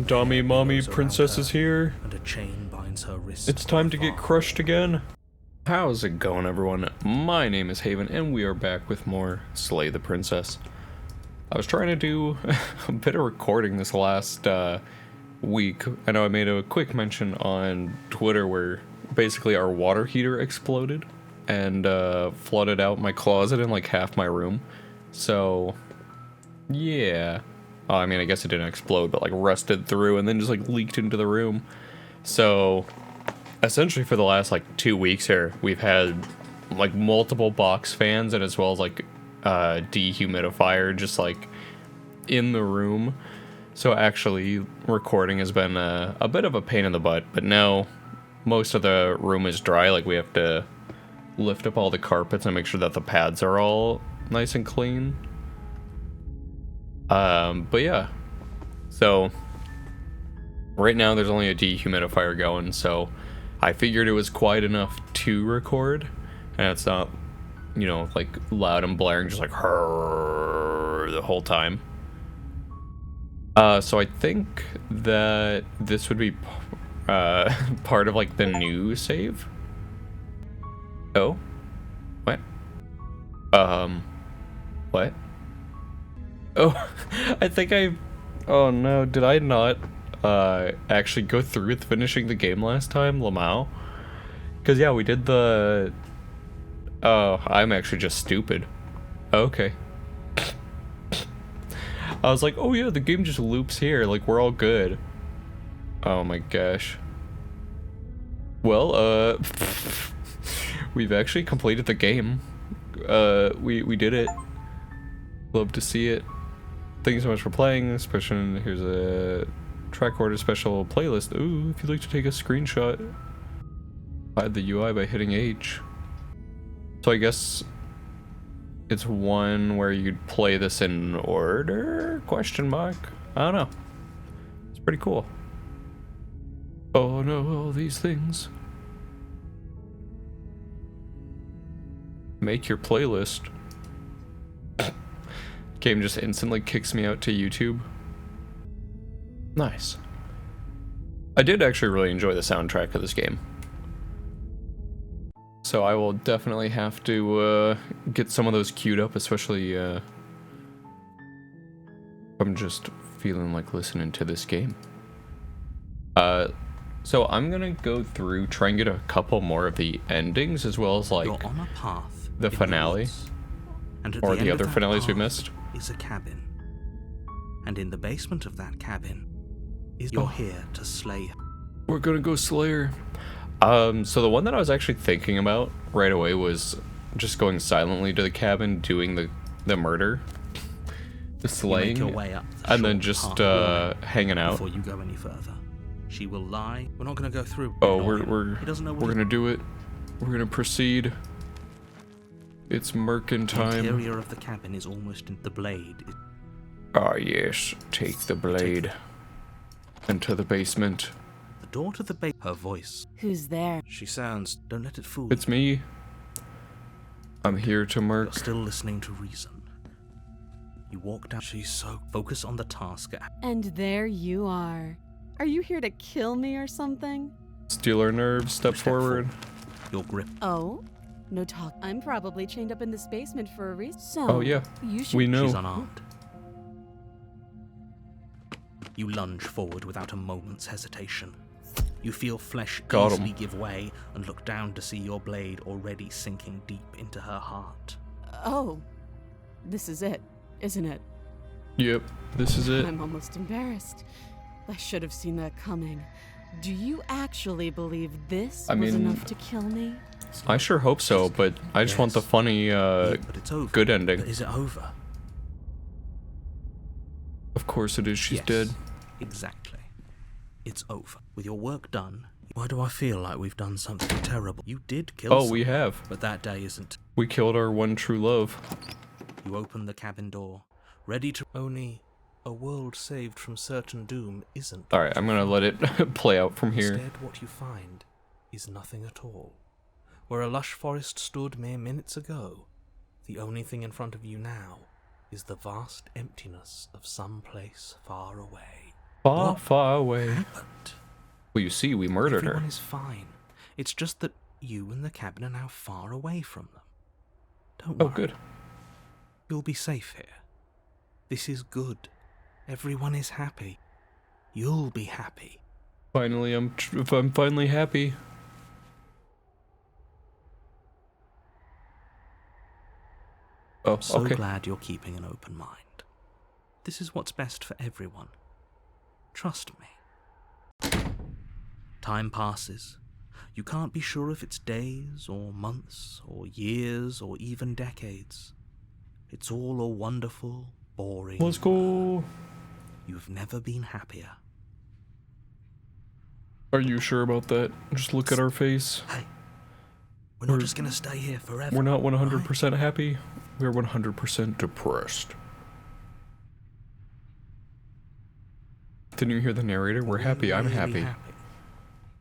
Dommy mommy princess is here. And a chain binds her wrist. It's time to get crushed again. How's it going, everyone? My name is Haven, and we are back with more Slay the Princess. I was trying to do a bit of recording this last week. I know I made a quick mention on Twitter where basically our water heater exploded and flooded out my closet and like half my room. So, yeah. I mean, I guess it didn't explode, but like rusted through and then just like leaked into the room. So, essentially for the last like 2 weeks here, we've had like multiple box fans and as well as like dehumidifier just like in the room. So actually recording has been a bit of a pain in the butt, but now most of the room is dry. Like we have to lift up all the carpets and make sure that the pads are all nice and clean. But yeah, so right now there's only a dehumidifier going, so I figured it was quiet enough to record, and it's not, you know, like loud and blaring, just like the whole time. So I think that this would be part of like the new save. Oh, what? What? Oh, I think oh no, did I not actually go through with finishing the game last time, Lamau? Because yeah, we did the... Oh, I'm actually just stupid. Okay. I was like, oh yeah, the game just loops here, like we're all good. Oh my gosh. Well, we've actually completed the game. We did it. Love to see it. Thank you so much for playing, especially here's a track order special playlist. Ooh, if you'd like to take a screenshot, hide the UI by hitting H. So I guess it's one where you'd play this in order? Question mark? I don't know. It's pretty cool. Oh no, all these things. Make your playlist. Game just instantly kicks me out to YouTube. Nice. I did actually really enjoy the soundtrack of this game. So I will definitely have to get some of those queued up, especially I'm just feeling like listening to this game. So I'm gonna go through, try and get a couple more of the endings as well as like You're on a path the finale or the other finales we missed. Is a cabin, and in the basement of that cabin is you're here to slay her. We're gonna go slay her. So the one that I was actually thinking about right away was just going silently to the cabin, doing the murder, the slaying, you make your way up and then just hanging out. Before you go any further, she will lie. We're not gonna go through. Oh, we're gonna do it. We're gonna proceed. It's murking time. The interior of the cabin is almost in the blade. Ah, yes. Take the blade. Into the basement. The door to the base. Her voice. Who's there? She sounds. Don't let it fool. It's me. I'm here to murk. You're still listening to reason. You walk down. She's so focused on the task. And there you are. Are you here to kill me or something? Steal our nerves. Step forward. Your grip. Oh? No talk. I'm probably chained up in this basement for a reason. So, oh yeah, you should... we know. She's unarmed. You lunge forward without a moment's hesitation. You feel flesh easily give way and look down to see your blade already sinking deep into her heart. Oh, this is it, isn't it? Yep, this is it. I'm almost embarrassed. I should have seen that coming. Do you actually believe this was enough to kill me? I sure hope so, but I just want the funny, but it's over. good ending. But is it over? Of course it is, she's yes, dead. Exactly. It's over. With your work done, why do I feel like we've done something terrible? You did kill someone, we have. But that day isn't. We killed our one true love. You open the cabin door, ready to... Only a world saved from certain doom isn't. Alright, I'm gonna let it play out from here. Instead, what you find is nothing at all. Where a lush forest stood mere minutes ago, the only thing in front of you now is the vast emptiness of some place far away. Far, What far away. happened? Well, you see, we murdered Everyone her. is fine. It's just that you and the cabin are now far away from them. Don't worry. Oh, good. You'll be safe here. This is good. Everyone is happy. You'll be happy. Finally, I'm finally happy. Oh, So okay. glad you're keeping an open mind. This is what's best for everyone. Trust me. Time passes. You can't be sure if it's days or months or years or even decades. It's all a wonderful, boring. Let's go. You've never been happier. Are you sure about that? Just look at our face. Hey, we're not just gonna stay here forever. We're not 100% right? happy. We're 100% depressed. Didn't you hear the narrator? We're happy. I'm Really happy.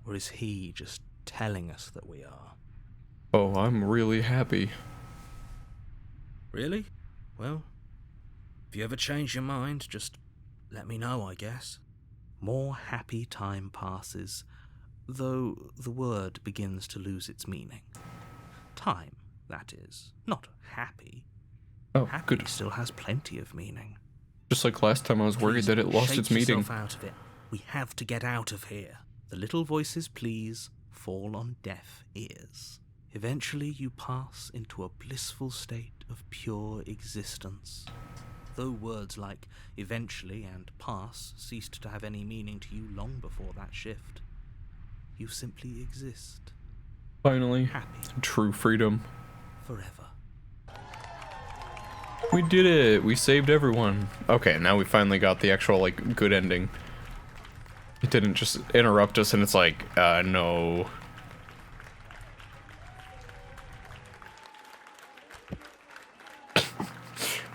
Or is he just telling us that we are? Oh, I'm really happy. Really? Well, if you ever change your mind, just let me know, I guess. More happy time passes, though the word begins to lose its meaning. Time, that is. Not happy. Oh, Happy good. still has plenty of meaning. Just like last time, I was worried Please that it lost shake its meaning. yourself out of it. We have to get out of here. The little voices, please, fall on deaf ears. Eventually you pass into a blissful state of pure existence. Though words like eventually and pass ceased to have any meaning to you long before that shift, you simply exist. Finally. Happy. True freedom. Forever. We did it! We saved everyone. Okay, now we finally got the actual, like, good ending. It didn't just interrupt us and it's like, no.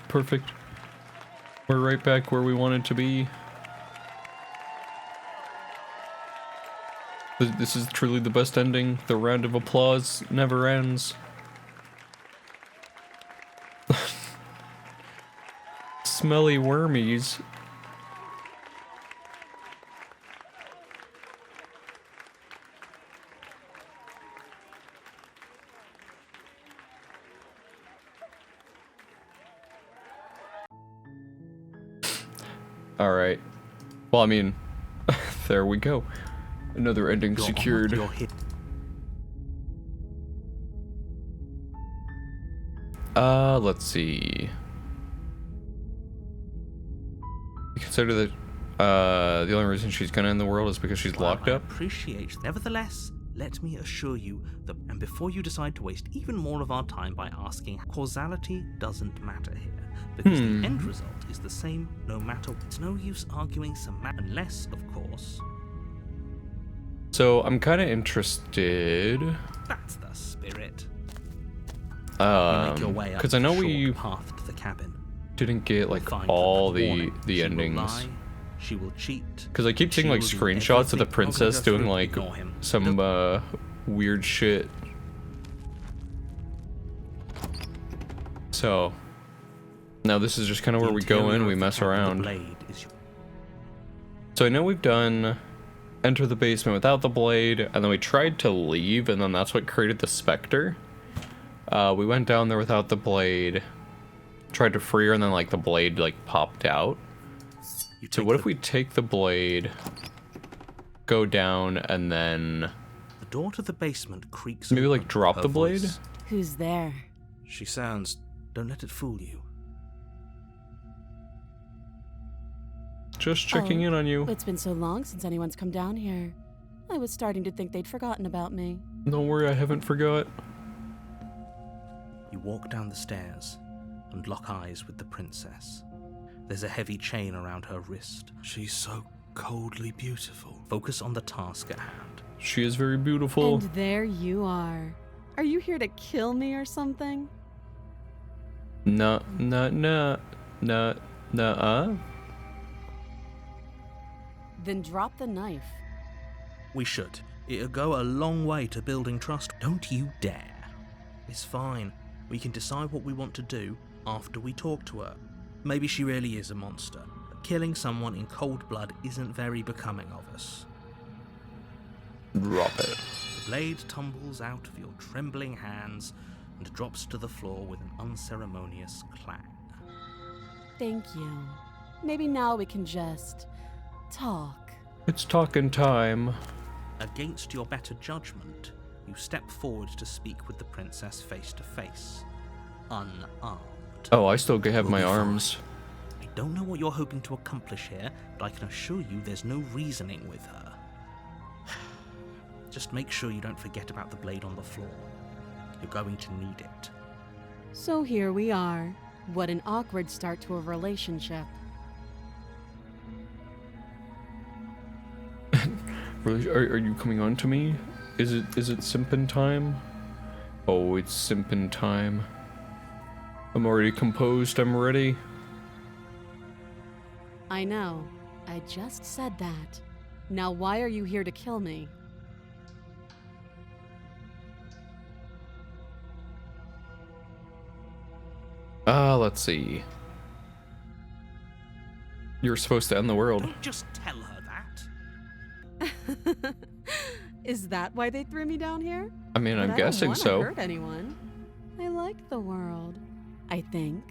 Perfect. We're right back where we wanted to be. This is truly the best ending. The round of applause never ends. Smelly wormies. Alright. Well, I mean, there we go. Another ending secured. Let's see. You consider that the only reason she's gonna end the world is because she's locked up? Nevertheless, let me assure you that, and before you decide to waste even more of our time by asking, causality doesn't matter here, because the end result is the same no matter. It's no use arguing unless, of course. So I'm kind of interested. That's the spirit. Because I know we path to the cabin. didn't get like all the endings. She will cheat. Because I keep seeing like screenshots of the princess doing like some weird shit. So now this is just kind of where we go in, we mess around. So I know we've done enter the basement without the blade, and then we tried to leave, and then that's what created the specter. We went down there without the blade, tried to free her, and then like the blade like popped out. So what if we take the blade, go down, and then the door to the basement creaks. Maybe like drop the blade? Who's there? She sounds. Don't let it fool you. Just checking in on you. It's been so long since anyone's come down here. I was starting to think they'd forgotten about me. Don't worry, I haven't forgot. You walk down the stairs and lock eyes with the princess. There's a heavy chain around her wrist. She's so coldly beautiful. Focus on the task at hand. She is very beautiful. And there you are. Are you here to kill me or something? Nah. Then drop the knife. We should. It'll go a long way to building trust. Don't you dare. It's fine. We can decide what we want to do after we talk to her. Maybe she really is a monster. Killing someone in cold blood isn't very becoming of us. Drop it. The blade tumbles out of your trembling hands and drops to the floor with an unceremonious clang. Thank you. Maybe now we can just talk. It's talking time. Against your better judgment, you step forward to speak with the princess face to face, unarmed. Oh, I still have my We'll be arms. fine. I don't know what you're hoping to accomplish here, but I can assure you there's no reasoning with her. Just make sure you don't forget about the blade on the floor. You're going to need it. So here we are. What an awkward start to a relationship. Really, are you coming on to me? Is it simpin' time? Oh, it's simpin' time. I'm already composed, I'm ready. I know. I just said that. Now why are you here to kill me? Let's see. You're supposed to end the world. Don't just tell her that. Is that why they threw me down here? I mean, I'm But guessing I don't so. wanna hurt anyone. I like the world. I think.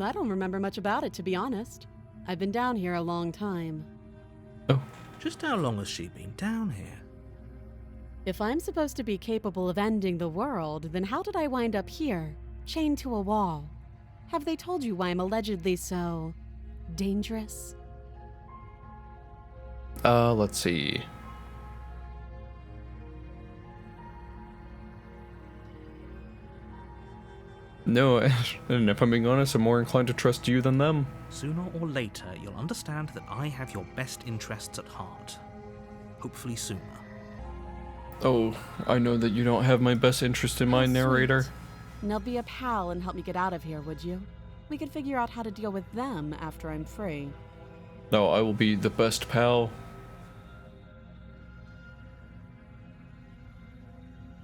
I don't remember much about it, to be honest. I've been down here a long time. Oh, Just how long has she been down here? If I'm supposed to be capable of ending the world, then how did I wind up here, chained to a wall? Have they told you why I'm allegedly so dangerous? let's see. No, and if I'm being honest, I'm more inclined to trust you than them. Sooner or later, you'll understand that I have your best interests at heart. Hopefully sooner. Oh, I know that you don't have my best interest in mind, How narrator. sweet. Now be a pal and help me get out of here, would you? We could figure out how to deal with them after I'm free. No, I will be the best pal.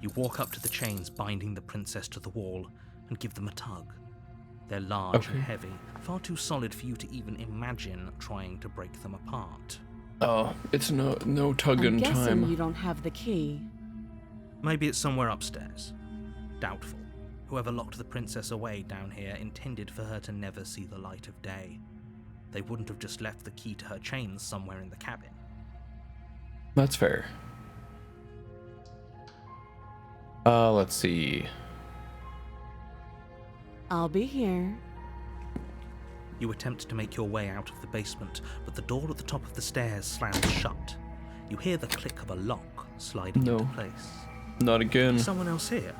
You walk up to the chains binding the princess to the wall and give them a tug. They're large and Okay. heavy, far too solid for you to even imagine trying to break them apart. Oh, it's no tugging I'm guessing time. you don't have the key. Maybe it's somewhere upstairs. Doubtful. Whoever locked the princess away down here intended for her to never see the light of day. They wouldn't have just left the key to her chains somewhere in the cabin. That's fair. Let's see. I'll be here. You attempt to make your way out of the basement, but the door at the top of the stairs slams shut. You hear the click of a lock sliding No. into place. Not again. Is someone else here?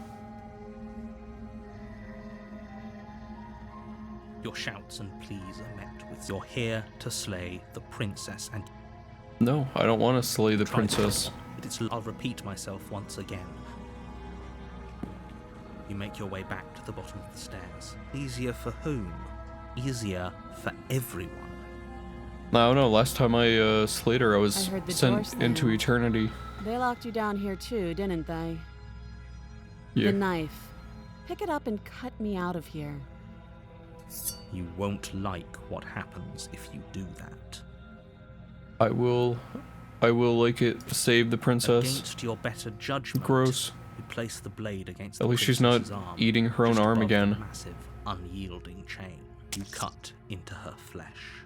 Your shouts and pleas are met with "You're here to slay the princess," and No, I don't want to slay the try princess. to, but I'll repeat myself once again. You make your way back to the bottom of the stairs. Easier for whom? Easier for everyone. No, last time I slayed her, I was I heard the sent doors into slam. eternity. They locked you down here too, didn't they? Yeah. The knife. Pick it up and cut me out of here. You won't like what happens if you do that. I will like it save the princess. Against your better judgment, Gross. you place the blade against At the least she's not princess's arm, eating her own just arm above the again. massive, unyielding chain. You cut into her flesh.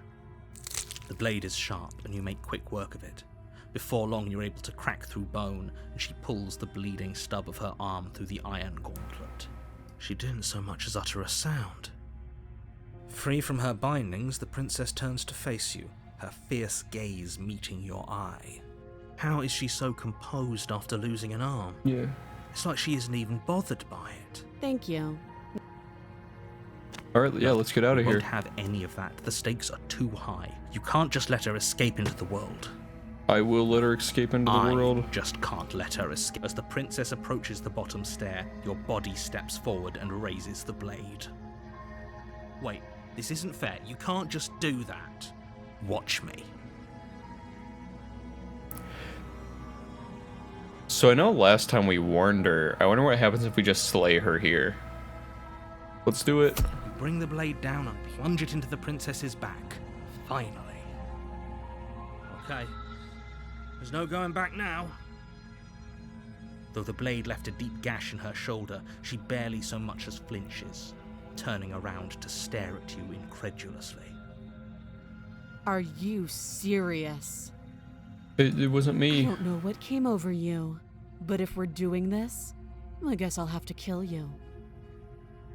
The blade is sharp, and you make quick work of it. Before long, you're able to crack through bone, and she pulls the bleeding stub of her arm through the iron gauntlet. She didn't so much as utter a sound. Free from her bindings, the princess turns to face you, her fierce gaze meeting your eye. How is she so composed after losing an arm? Yeah. It's like she isn't even bothered by it. Thank you. All right, yeah, let's get out of You here. won't have any of that. The stakes are too high. You can't just let her escape into the world. I will let her escape into the I world. just can't let her escape. As the princess approaches the bottom stair, your body steps forward and raises the blade. Wait, this isn't fair. You can't just do that. Watch me. So I know last time we warned her. I wonder what happens if we just slay her here. Let's do it. You bring the blade down and plunge it into the princess's back. Finally. Okay. There's no going back now. Though the blade left a deep gash in her shoulder, she barely so much as flinches, turning around to stare at you incredulously. Are you serious? It wasn't I me. don't know what came over you, but if we're doing this, I guess I'll have to kill you.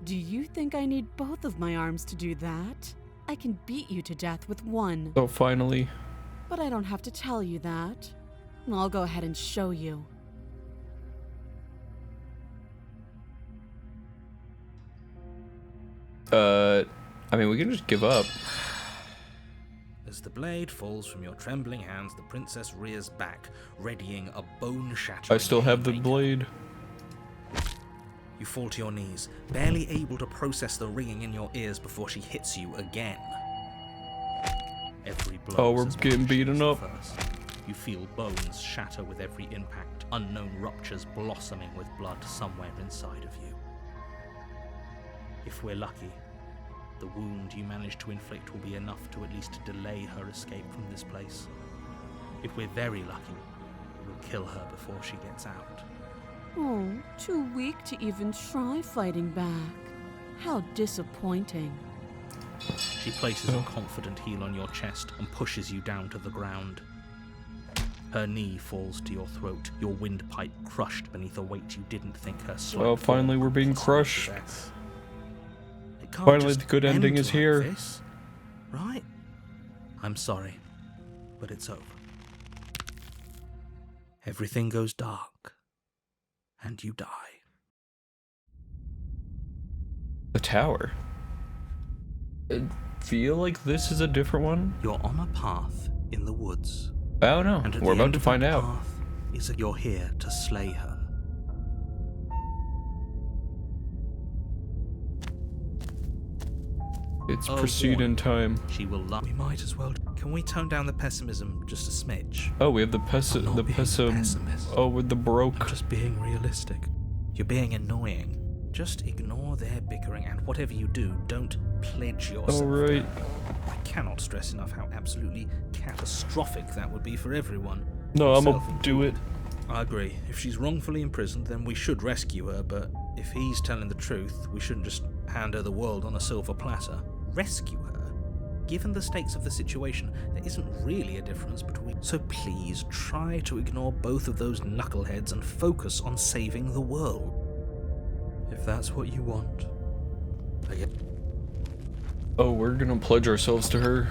Do you think I need both of my arms to do that? I can beat you to death with one. Oh, finally. But I don't have to tell you that. I'll go ahead and show you. I mean, we can just give up. As the blade falls from your trembling hands, the princess rears back, readying a bone-shattering I still have the haymaker. blade. You fall to your knees, barely able to process the ringing in your ears before she hits you again. Every blow Oh, we're is as getting much beaten as the up. first. You feel bones shatter with every impact, unknown ruptures blossoming with blood somewhere inside of you. If we're lucky, the wound you manage to inflict will be enough to at least delay her escape from this place. If we're very lucky, we'll kill her before she gets out. Oh, too weak to even try fighting back. How disappointing. She places a confident heel on your chest and pushes you down to the ground. Her knee falls to your throat, your windpipe crushed beneath a weight you didn't think her slight Well, finally form we're being could possibly crushed. possess. It can't Finally, just the good ending end is like here. this, right? I'm sorry, but it's over. Everything goes dark, and you die. The tower. I feel like this is a different one. You're on a path in the woods. I don't know. And at We're the about end to of find that out. path is that you're here to slay her. It's Oh, proceed boy. in time. She will love. We might as well. Can we tone down the pessimism just a smidge? Oh, we have the I'm not being a pessimist. Oh, with the I'm broke. just being realistic. You're being annoying. Just ignore their bickering, and whatever you do, don't pledge yourself. Oh, right. I cannot stress enough how absolutely catastrophic that would be for everyone. No, I'm yourself gonna do it. I agree. If she's wrongfully imprisoned, then we should rescue her, but if he's telling the truth, we shouldn't just hand her the world on a silver platter. Rescue her? Given the stakes of the situation, there isn't really a difference between... So please, try to ignore both of those knuckleheads and focus on saving the world. If that's what you want. Oh, we're gonna pledge ourselves to her.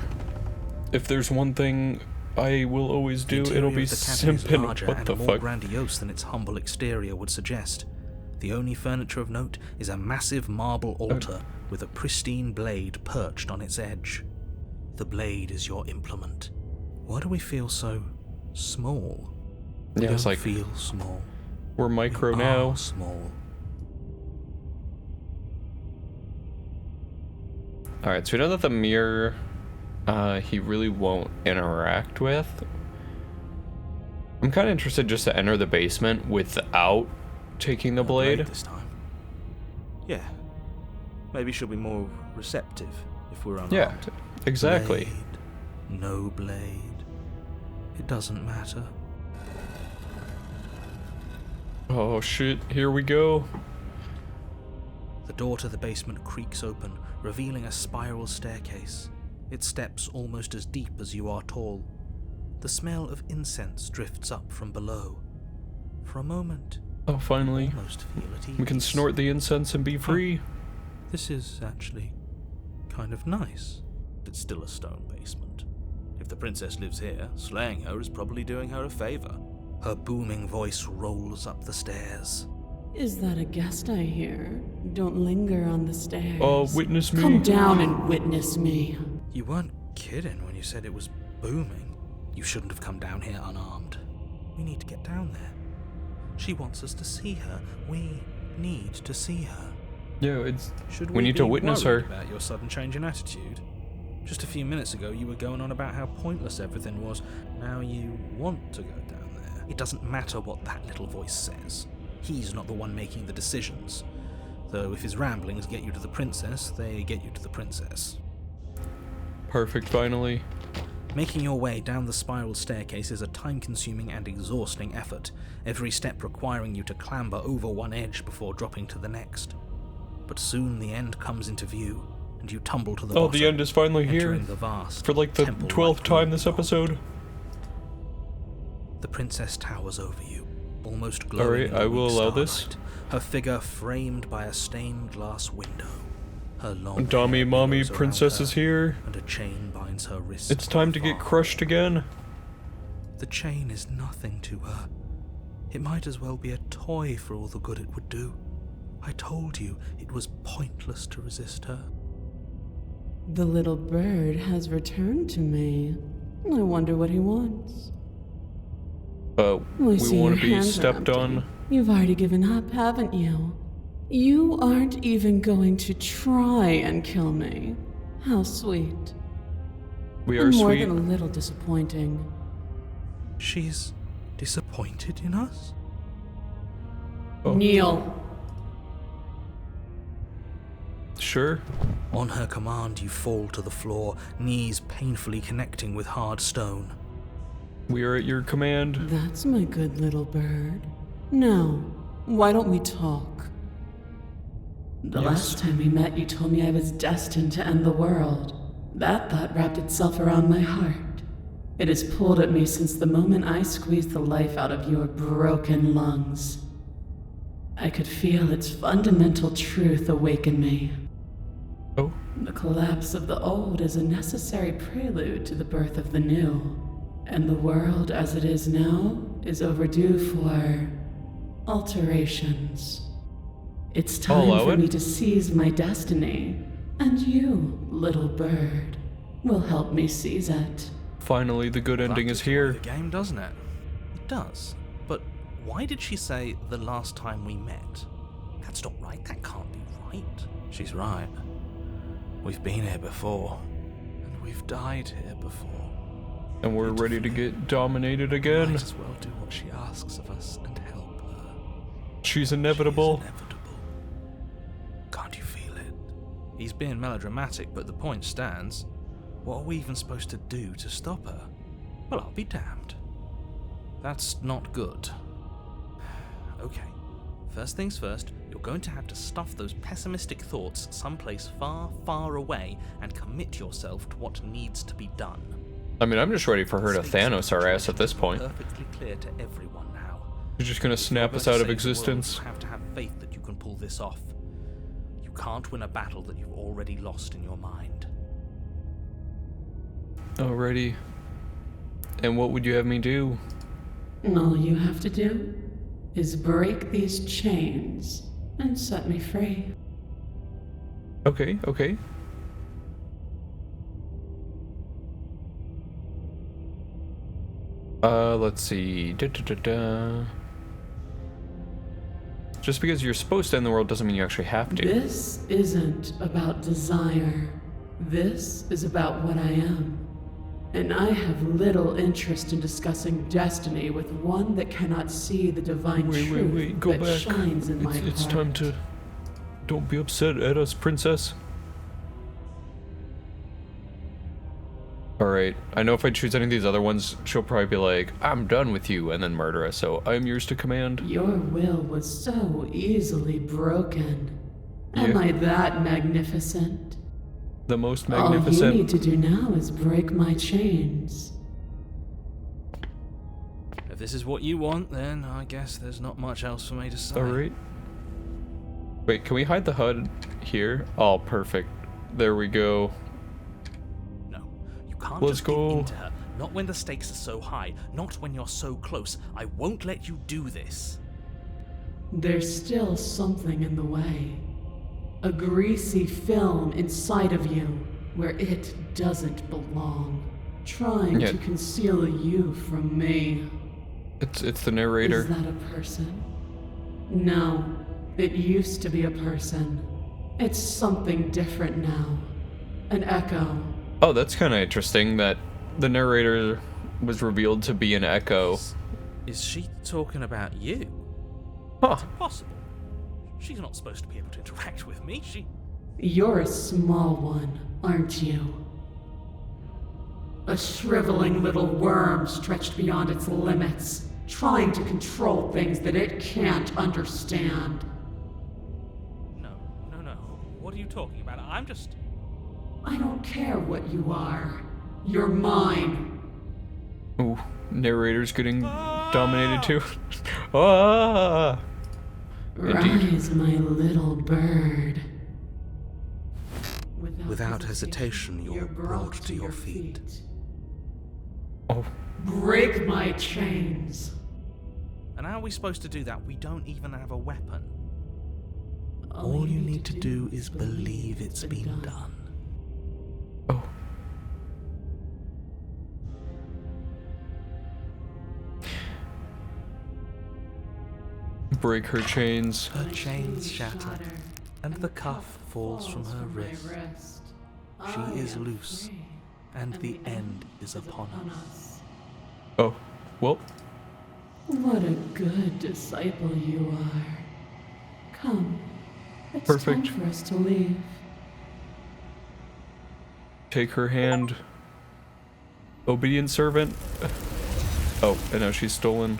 If there's one thing I will always do, The it'll interior be of the cabin is simping. larger What and the more fuck? grandiose than its humble exterior would suggest. The only furniture of note is a massive marble altar with a pristine blade perched on its edge. The blade is your implement. Why do we feel so small? We Yeah, it's don't like feel small. we're micro We now. are small. Alright, so we know that the mirror, he really won't interact with. I'm kind of interested just to enter the basement without taking the No blade. this time. Yeah. Maybe she'll be more receptive if we're unarmed. Yeah, exactly. Blade, no blade. It doesn't matter. Oh shit, here we go. The door to the basement creaks open, revealing a spiral staircase. Its steps almost as deep as you are tall. The smell of incense drifts up from below. For a moment, Oh, finally. almost feel at ease. We can snort the incense and be free. This is actually kind of nice. It's still a stone basement. If the princess lives here, slaying her is probably doing her a favor. Her booming voice rolls up the stairs. Is that a guest I hear? Don't linger on the stairs. Oh, witness me. Come down and witness me. You weren't kidding when you said it was booming. You shouldn't have come down here unarmed. We need to get down there. She wants us to see her. We need to see her. Yeah, it's. Should We need to be witness worried her. about your sudden change in attitude? Just a few minutes ago, you were going on about how pointless everything was. Now you want to go down there. It doesn't matter what that little voice says. He's not the one making the decisions. Though if his ramblings get you to the princess, they get you to the princess. Perfect, finally. Making your way down the spiral staircase is a time-consuming and exhausting effort, every step requiring you to clamber over one edge before dropping to the next. But soon the end comes into view, and you tumble to the bottom. Oh, the end is finally here. Entering the vast, For like the 12th time this episode. The princess towers over you, almost glowing. Alright, I will allow this. Her figure framed by a stained glass window. Her long Dommy, hair mommy, billows around princess her, is here. and a chain binds her wrist. It's time to get crushed again. The chain is nothing to her. It might as well be a toy for all the good it would do. I told you it was pointless to resist her. The little bird has returned to me. I wonder what he wants. We want to be stepped on. You've already given up, haven't you? You aren't even going to try and kill me. How sweet. We are More sweet. than a little disappointing. She's disappointed in us? Oh. Kneel. Sure. On her command, you fall to the floor, knees painfully connecting with hard stone. We are at your command. That's my good little bird. Now, why don't we talk? The last time we met, you told me I was destined to end the world. That thought wrapped itself around my heart. It has pulled at me since the moment I squeezed the life out of your broken lungs. I could feel its fundamental truth awaken me. Oh. The collapse of the old is a necessary prelude to the birth of the new. And the world as it is now is overdue for alterations. It's time for me to seize my destiny, and you, little bird, will help me seize it. Finally, the good ending is here. The game, doesn't it? It does. But why did she say the last time we met? That's not right. That can't be right. She's right. We've been here before, and we've died here before. And we're ready to get dominated again. Might as well do what she asks of us and help her. She's inevitable. She's inevitable. Can't you feel it? He's being melodramatic, but the point stands. What are we even supposed to do to stop her? Well, I'll be damned. That's not good. Okay. First things first, you're going to have to stuff those pessimistic thoughts someplace far, far away and commit yourself to what needs to be done. I mean, I'm just ready for her to Thanos our ass at this point. Perfectly clear to everyone now. She's just gonna snap us out of existence. You have to have faith that you can pull this off. You can't win a battle that you've already lost in your mind. Alrighty. And what would you have me do? All you have to do is break these chains and set me free. Okay, okay. Let's see. Just because you're supposed to end the world doesn't mean you actually have to. This isn't about desire. This is about what I am. And I have little interest in discussing destiny with one that cannot see the divine truth Go that back. shines in my heart. It's time to... Don't be upset at us, princess. Alright, I know if I choose any of these other ones, she'll probably be like, I'm done with you, and then murder us, so I am yours to command. Your will was so easily broken. Am Yeah. I that magnificent? The most All magnificent. you need to do now is break my chains. If this is what you want, then I guess there's not much else for me to say. Alright. Wait, can we hide the HUD here? Oh, perfect. There we go. No, you can't Let's just go. give in to her. Not when the stakes are so high. Not when you're so close. I won't let you do this. There's still something in the way. A greasy film inside of you where it doesn't belong. Trying Yeah. to conceal you from me. It's the narrator. Is that a person? No, it used to be a person. It's something different now. An echo. Oh, that's kind of interesting that the narrator was revealed to be an echo. Is she talking about you? Huh. Possible. She's not supposed to be able to interact with me. You're a small one, aren't you? A shriveling little worm stretched beyond its limits, trying to control things that it can't understand. No. What are you talking about? I'm just... I don't care what you are. You're mine. Ooh, narrator's getting dominated too. Ah! Indeed. Rise, my little bird. Without hesitation, you're brought to your feet. Oh, Break my chains. And how are we supposed to do that? We don't even have a weapon. All you need to do is believe it's been done. oh. Break her chains. Her chains shatter, and the cuff falls from her wrist. She is loose, and the end is upon us. Oh, well, What a good disciple you are. Come, it's Perfect. time for us to leave. take her hand. Obedient servant. Oh, and now she's stolen.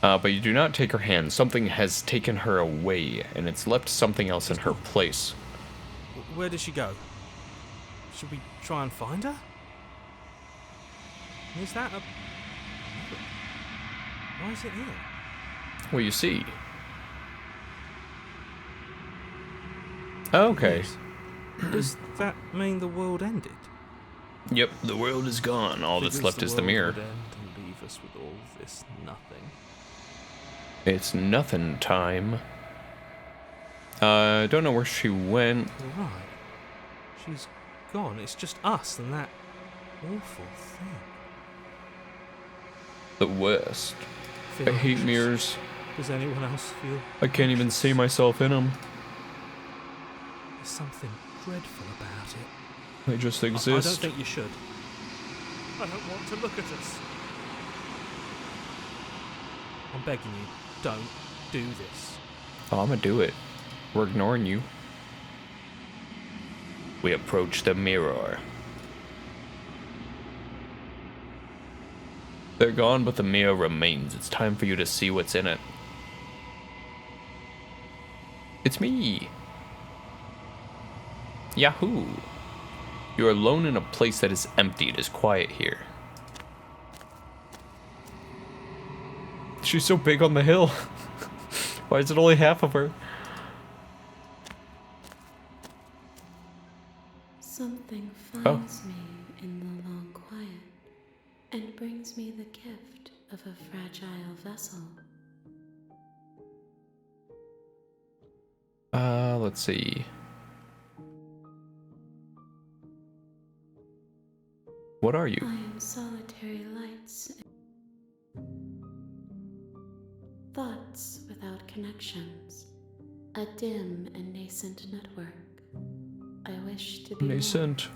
But you do not take her hand. Something has taken her away, and it's left something else in her place. Where did she go? Should we try and find her? Is that a... Why is it here? Well, you see. Okay. Does that mean the world ended? Yep, the world is gone. All that's Because left is the mirror. world would end and leave us with all this nothing. It's nothing time. Don't know where she went. Right. She's gone. It's just us and that awful thing. The worst. Feel I hate anxious. mirrors. Does anyone else feel? I can't even see myself in them. There's something dreadful about it. I just I don't exist. think you should. I don't want to look at us. I'm begging you, don't do this. Oh, I'm gonna do it. We're ignoring you. We approach the mirror. They're gone, but the mirror remains. It's time for you to see what's in it. It's me. Yahoo! You're alone in a place that is empty. It is quiet here. She's so big on the hill. Why is it only half of her? Something finds me in the long quiet and brings me the gift of a fragile vessel. Let's see. What are you? I am solitary lights. Thoughts without connections. A dim and nascent network. I wish to be more. Nascent.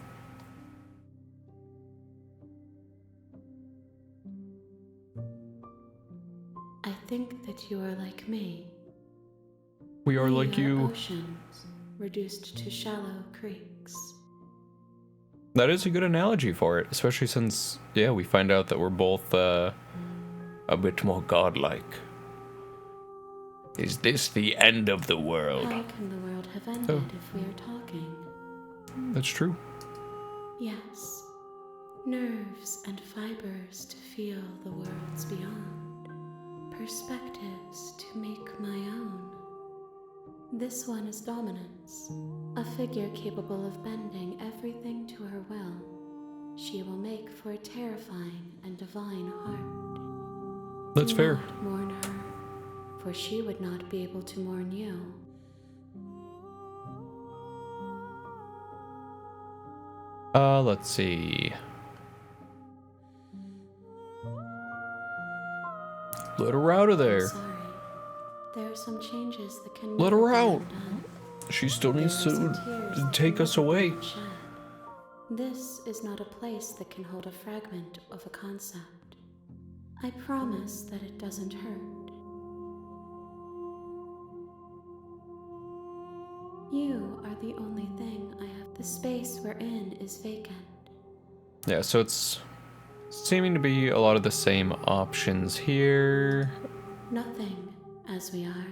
I think that you are like me. We are like you. Oceans, reduced to shallow creeks. That is a good analogy for it, especially since, yeah, we find out that we're both a bit more godlike. Is this the end of the world? How can the world have ended if we are talking? That's true. Yes. Nerves and fibers to feel the worlds beyond. Perspectives to make my own. This one is dominance. A figure capable of bending everything to her will. She will make for a terrifying and divine heart. That's Do fair. not mourn her, for she would not be able to mourn you. Let's see. Let her out of there. Sorry. There are some changes that can Let never her be out. undone. She still needs There are some to tears that take can us never away. be shed. This is not a place that can hold a fragment of a concept. I promise that it doesn't hurt. You are the only thing I have. The space we're in is vacant. Yeah, so it's seeming to be a lot of the same options here. Nothing as we are.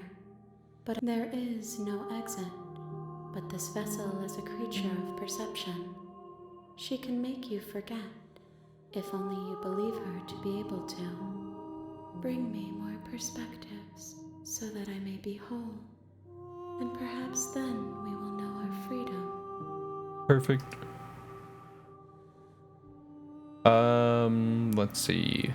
But there is no exit. But this vessel is a creature of perception. She can make you forget, if only you believe her to be able to. Bring me more perspectives, so that I may be whole. And perhaps then we will know our freedom. Perfect. Let's see.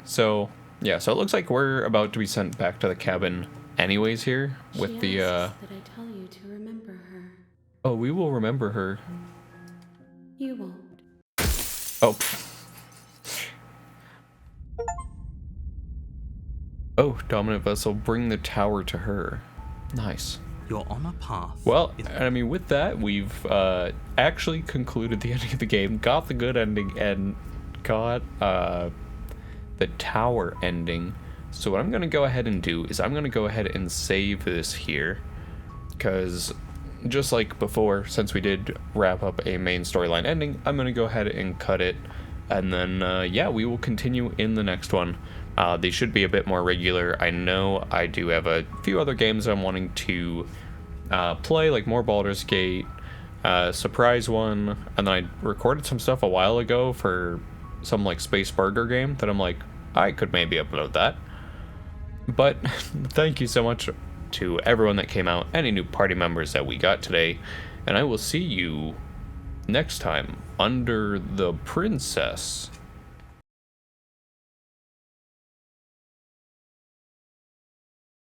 So, yeah, so it looks like we're about to be sent back to the cabin anyways here with She the, asks that I tell you to remember her. Oh, we will remember her. You won't. Oh. Oh, dominant vessel, bring the tower to her. Nice. You're on a path. Well, I mean, with that, we've actually concluded the ending of the game, got the good ending, and got the tower ending. So what I'm going to go ahead and do is I'm going to go ahead and save this here, because just like before, since we did wrap up a main storyline ending, I'm going to go ahead and cut it, and then, yeah, we will continue in the next one. They should be a bit more regular. I know I do have a few other games I'm wanting to play, like more Baldur's Gate, surprise one, and then I recorded some stuff a while ago for some like space burger game that I'm like, I could maybe upload that. But thank you so much to everyone that came out, any new party members that we got today, and I will see you next time under the Princess.